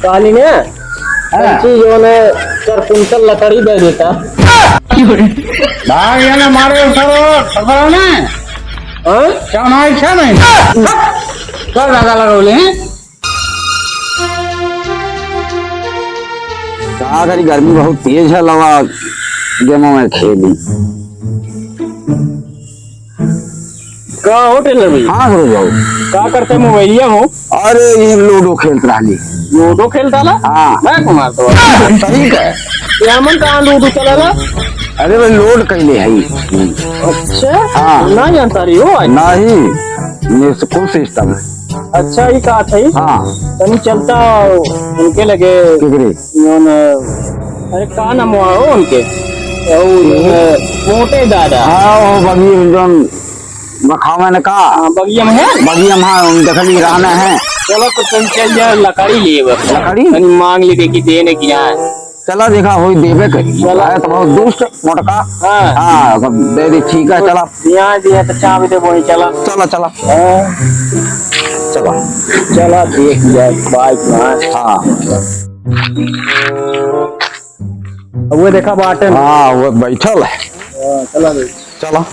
काली ने जो ने 4 कुंटल लकड़ी दे देता भाग याने मारे खबर ना क्या ना इच्छा नहीं क्या लगा लगौले हैं कहा करी गर्मी बहुत तेज है लवा गेमों में खेली का होटल में हाँ गुरु जाओ का करते मोबाइलिया हो। अरे ये लूडो खेलते रही लूडो खेलता ला हाँ मैं कुमार तो सही है या मन कहाँ लूडो चला ला। अरे भाई लोड कैले है अच्छा हाँ। ना जानता रही हो नहीं ये स्कूल सिस्टम है। अच्छा ही कहा था हाँ तनी चलता उनके लगे किगरे अरे का नाम हुआ हो उनके मोटे दादा हाँ वो बगी जोन बखावा ने कहा बगिया में है बगिया हाँ देखली रहना है। चलो तो तुम चल जाओ लकड़ी लिए लकड़ी तनी मांग ली देखी देने की यहाँ चला देखा हो देवे करी है तो बहुत दुष्ट मोटका हाँ हाँ दे दी ठीक है चला यहाँ दिया तो चाबी दे बोली चला चला चला चला चला देख जाए बाइक में हाँ वो देखा बाटे हाँ वो बैठल है चला चला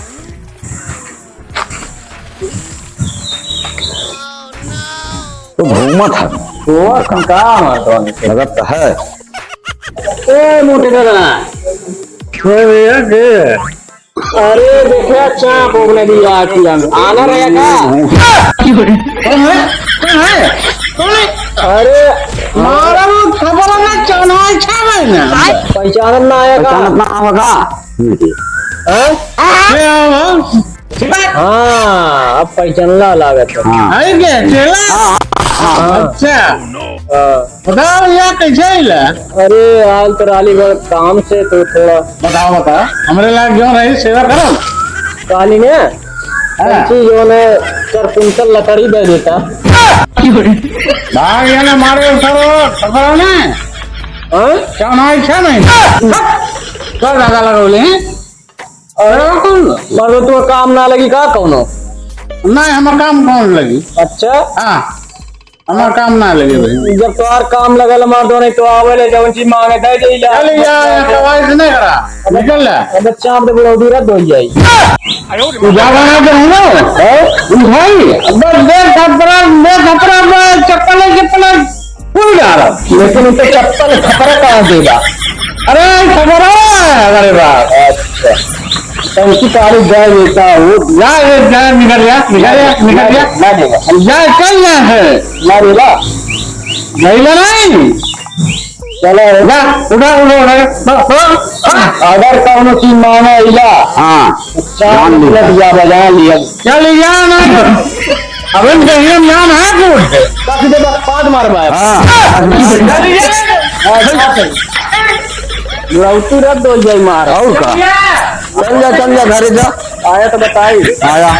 तो घूमत है तो कंका मारता लगत है ए मोटे दादा अरे देखा चाप उगने दिया आना रहेगा अरे मारा वो खबर ना चाना इच्छा नहीं ना पहचान ना आएगा पहचानत ना आवेगा हाँ अब पहचानला लागत है हाँ है क्या चला अच्छा बताओ यार कैसे हिला अरे हाल तो रालीगढ़ काम से तो थोड़ा बताओ हमारे लायक क्यों रही सेवा करो काली ने जो ने 4 कुंटल लकड़ी दे देता भाग याने मारे खबर ना क्या ना इच्छा नहीं क्या लगा लगौले हैं मानो तो काम ना लगी का कौनो नहीं हमारा काम कौन लगी अच्छा हाँ हमारा काम ना लगे भाई जब तोहार काम लगल मार दो नहीं तो आवेले जवन चीज मांगे दे दे ला चल यार कवाई से नहीं करा निकल ले अब चाप दे बुलाउदी रद हो जाई तू जा बना दे ना भाई बस दे चप्पल फूल जा रहा लेकिन उनके चप्पल खपरा कहाँ देगा अरे खबर है अरे बात अच्छा तो उसकी तारीफ जाए देता हूँ जा निकल गया ना देगा जा चल यहाँ है ना देगा नहीं नहीं चलो उठा अगर कौनो चीज मांगे इला हाँ चाप दिया बजा लिया चल ना अब कहीं जान है कुछ काफी देर बाद पाद मार पाया हाँ लौटू रद्द हो जाए मार और का चल जा घरे जा आया तो बताई आया